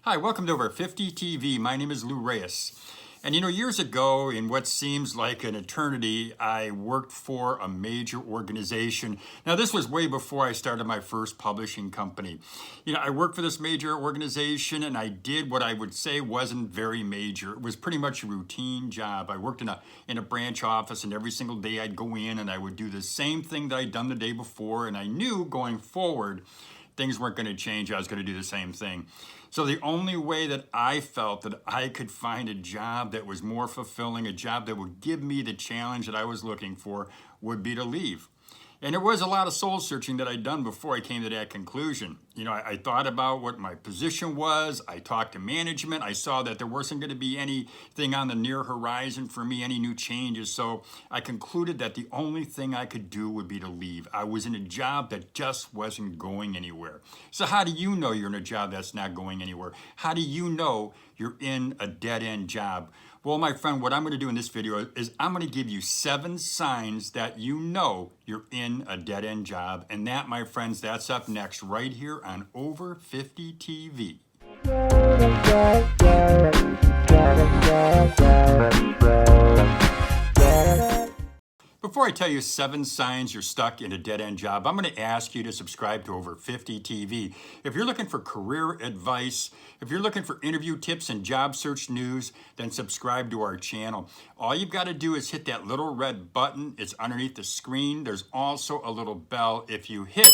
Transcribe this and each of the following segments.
Hi, welcome to Over 50 TV. My name is Lou Reyes. And years ago, in what seems like an eternity, I worked for a major organization. Now, this was way before I started my first publishing company. I worked for this major organization and I did what I would say wasn't very major. It was pretty much a routine job. I worked in a branch office, and every single day I'd go in and I would do the same thing that I'd done the day before. And I knew going forward, things weren't going to change. I was going to do the same thing. So the only way that I felt that I could find a job that was more fulfilling, a job that would give me the challenge that I was looking for, would be to leave. And there was a lot of soul searching that I'd done before I came to that conclusion. I thought about what my position was. I talked to management. I saw that there wasn't going to be anything on the near horizon for me, any new changes. So I concluded that the only thing I could do would be to leave. I was in a job that just wasn't going anywhere. So how do you know you're in a job that's not going anywhere? How do you know you're in a dead-end job? Well, my friend, what I'm going to do in this video is I'm going to give you 7 signs that you know you're in a dead-end job. And that, my friends, that's up next right here on Over 50 TV. Before I tell you 7 signs you're stuck in a dead-end job, I'm going to ask you to subscribe to Over 50 TV. If you're looking for career advice, if you're looking for interview tips and job search news, then subscribe to our channel. All you've got to do is hit that little red button. It's underneath the screen. There's also a little bell. If you hit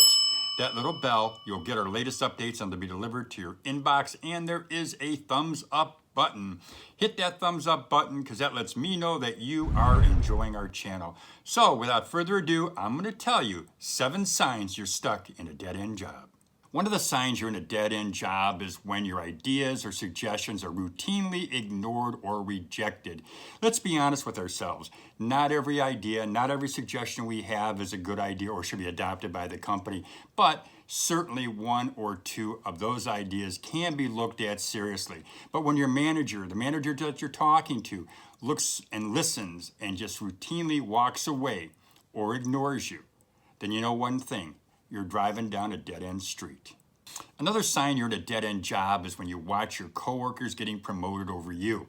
that little bell, you'll get our latest updates, and they'll be delivered to your inbox. And there is a thumbs up button. Hit that thumbs up button because that lets me know that you are enjoying our channel. So without further ado, I'm going to tell you 7 signs you're stuck in a dead-end job. One of the signs you're in a dead-end job is when your ideas or suggestions are routinely ignored or rejected. Let's be honest with ourselves. Not every idea, not every suggestion we have is a good idea or should be adopted by the company, but certainly 1 or 2 of those ideas can be looked at seriously. But when your manager, the manager that you're talking to, looks and listens and just routinely walks away or ignores you, then you know one thing: you're driving down a dead-end street. Another sign you're in a dead-end job is when you watch your coworkers getting promoted over you.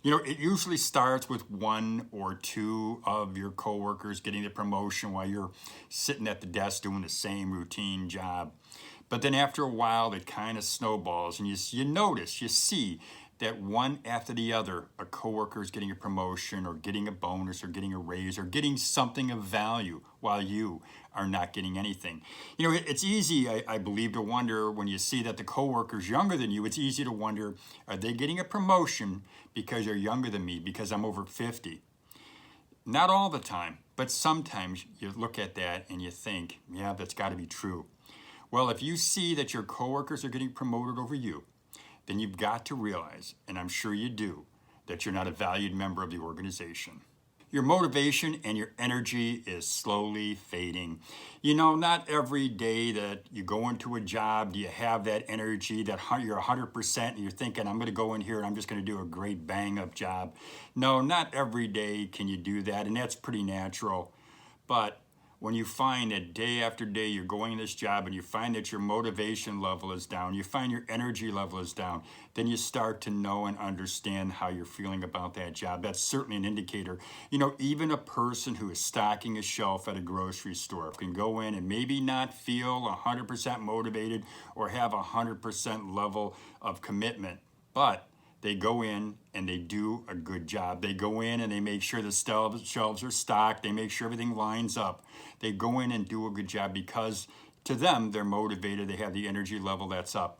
It usually starts with 1 or 2 of your coworkers getting the promotion while you're sitting at the desk doing the same routine job. But then after a while, it kind of snowballs, and you notice, you see that one after the other, a coworker is getting a promotion or getting a bonus or getting a raise or getting something of value while you are not getting anything. It's easy, I believe, to wonder when you see that the coworker's younger than you. It's easy to wonder, are they getting a promotion because they're younger than me, because I'm over 50? Not all the time, but sometimes you look at that and you think, yeah, that's got to be true. Well, if you see that your coworkers are getting promoted over you, then you've got to realize, and I'm sure you do, that you're not a valued member of the organization. Your motivation and your energy is slowly fading. Not every day that you go into a job do you have that energy, that you're 100% and you're thinking, I'm going to go in here and I'm just going to do a great bang-up job. No, not every day can you do that, and that's pretty natural. But when you find that day after day you're going in this job and you find that your motivation level is down, you find your energy level is down, then you start to know and understand how you're feeling about that job. That's certainly an indicator. Even a person who is stocking a shelf at a grocery store can go in and maybe not feel 100% motivated or have 100% level of commitment, but they go in and they do a good job. They go in and they make sure the shelves are stocked. They make sure everything lines up. They go in and do a good job because to them, they're motivated. They have the energy level that's up.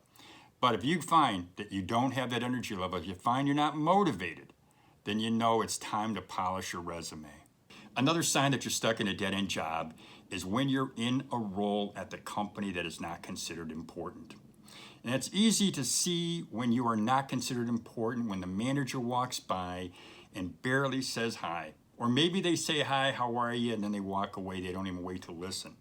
But if you find that you don't have that energy level, if you find you're not motivated, then you know it's time to polish your resume. Another sign that you're stuck in a dead-end job is when you're in a role at the company that is not considered important. And it's easy to see when you are not considered important when the manager walks by and barely says hi. Or maybe they say hi, how are you? And then they walk away. They don't even wait to listen.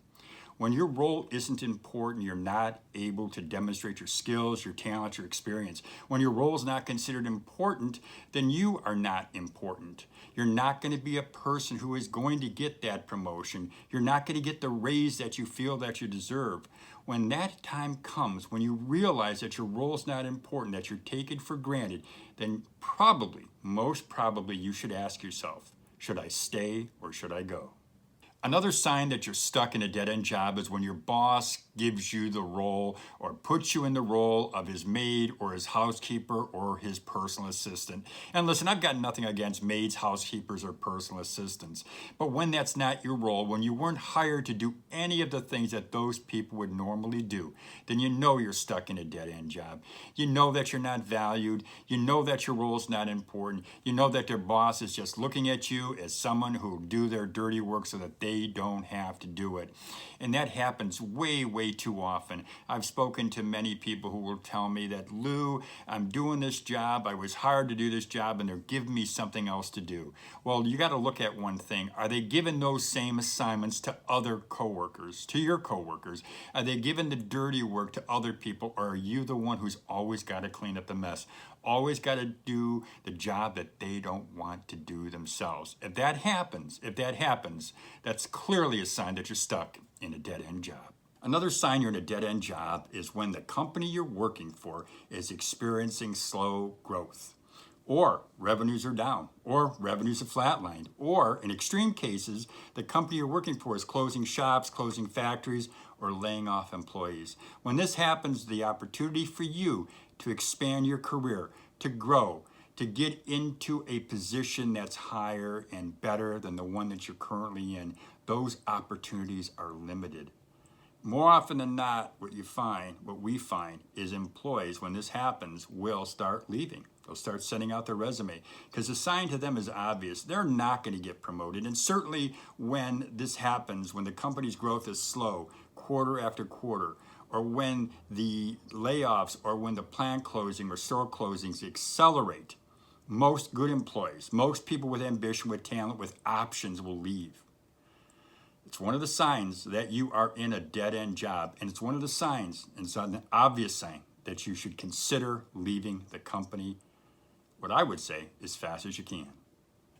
When your role isn't important, you're not able to demonstrate your skills, your talent, your experience. When your role is not considered important, then you are not important. You're not going to be a person who is going to get that promotion. You're not going to get the raise that you feel that you deserve. when that time comes, when you realize that your role is not important, that you're taken for granted, then probably, most probably, you should ask yourself, should I stay or should I go? Another sign that you're stuck in a dead-end job is when your boss gives you the role or puts you in the role of his maid or his housekeeper or his personal assistant. And listen, I've got nothing against maids, housekeepers, or personal assistants. But when that's not your role, when you weren't hired to do any of the things that those people would normally do, then you know you're stuck in a dead-end job. You know that you're not valued. You know that your role is not important. You know that their boss is just looking at you as someone who will do their dirty work so that they don't have to do it. And that happens way, way too often. I've spoken to many people who will tell me that, Lou, I'm doing this job, I was hired to do this job, and they're giving me something else to do. Well, you got to look at one thing. Are they giving those same assignments to other coworkers, to your coworkers? Are they giving the dirty work to other people, or are you the one who's always got to clean up the mess? Always got to do the job that they don't want to do themselves. If that happens, that's clearly a sign that you're stuck in a dead-end job. Another sign you're in a dead-end job is when the company you're working for is experiencing slow growth, or revenues are down, or revenues have flatlined, or in extreme cases, the company you're working for is closing shops, closing factories, or laying off employees. When this happens, the opportunity for you to expand your career, to grow, to get into a position that's higher and better than the one that you're currently in, those opportunities are limited. More often than not, what we find is employees, when this happens, will start leaving. They'll start sending out their resume because the sign to them is obvious. They're not going to get promoted. And certainly when this happens, when the company's growth is slow, quarter after quarter, or when the layoffs or when the plant closing or store closings accelerate, most good employees, most people with ambition, with talent, with options will leave. It's one of the signs that you are in a dead-end job, and it's one of the signs, and it's an obvious sign, that you should consider leaving the company, what I would say, as fast as you can.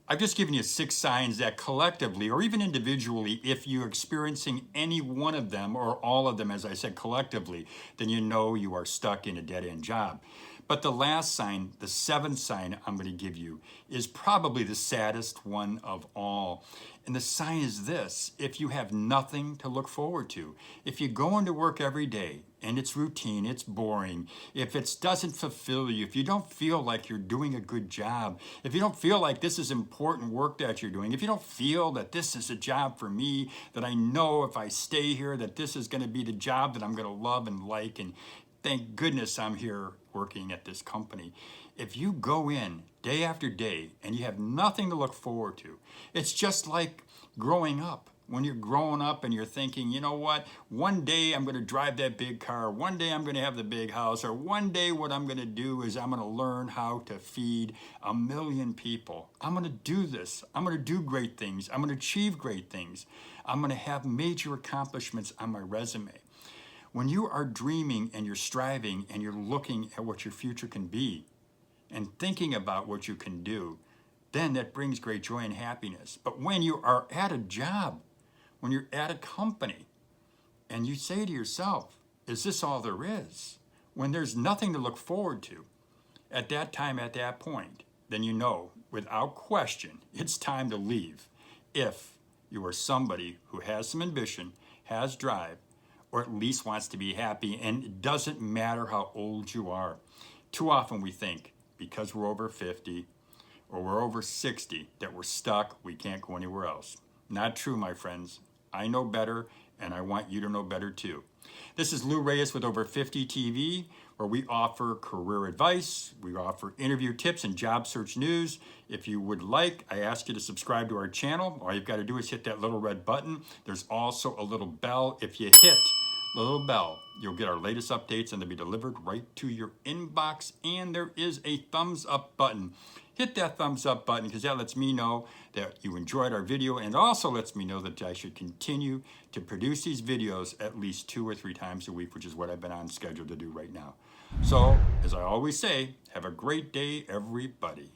I've just given you 6 signs that collectively, or even individually, if you're experiencing any one of them, or all of them, as I said, collectively, then you know you are stuck in a dead-end job. But the last sign, the 7th sign I'm going to give you, is probably the saddest one of all. And the sign is this: if you have nothing to look forward to, if you go into work every day and it's routine, it's boring, if it doesn't fulfill you, if you don't feel like you're doing a good job, if you don't feel like this is important work that you're doing, if you don't feel that this is a job for me, that I know if I stay here that this is going to be the job that I'm going to love and like, and thank goodness I'm here working at this company. If you go in day after day and you have nothing to look forward to, it's just like growing up. When you're growing up and you're thinking, you know what, one day I'm going to drive that big car, one day I'm going to have the big house, or one day what I'm going to do is I'm going to learn how to feed 1 million people. I'm going to do this. I'm going to do great things. I'm going to achieve great things. I'm going to have major accomplishments on my resume. When you are dreaming and you're striving and you're looking at what your future can be and thinking about what you can do, then that brings great joy and happiness. But when you are at a job, when you're at a company, and you say to yourself, is this all there is? When there's nothing to look forward to, at that time, at that point, then you know, without question, it's time to leave. If you are somebody who has some ambition, has drive, or at least wants to be happy, and it doesn't matter how old you are. Too often we think, because we're over 50 or we're over 60, that we're stuck, we can't go anywhere else. Not true, my friends. I know better, and I want you to know better too. This is Lou Reyes with Over 50 TV, where we offer career advice, we offer interview tips and job search news. If you would like, I ask you to subscribe to our channel. All you've got to do is hit that little red button. There's also a little bell. If you hit the little bell, you'll get our latest updates and they'll be delivered right to your inbox. And there is a thumbs up button. Hit that thumbs up button because that lets me know that you enjoyed our video, and also lets me know that I should continue to produce these videos at least 2 or 3 times a week, which is what I've been on schedule to do right now. So, as I always say, have a great day, everybody.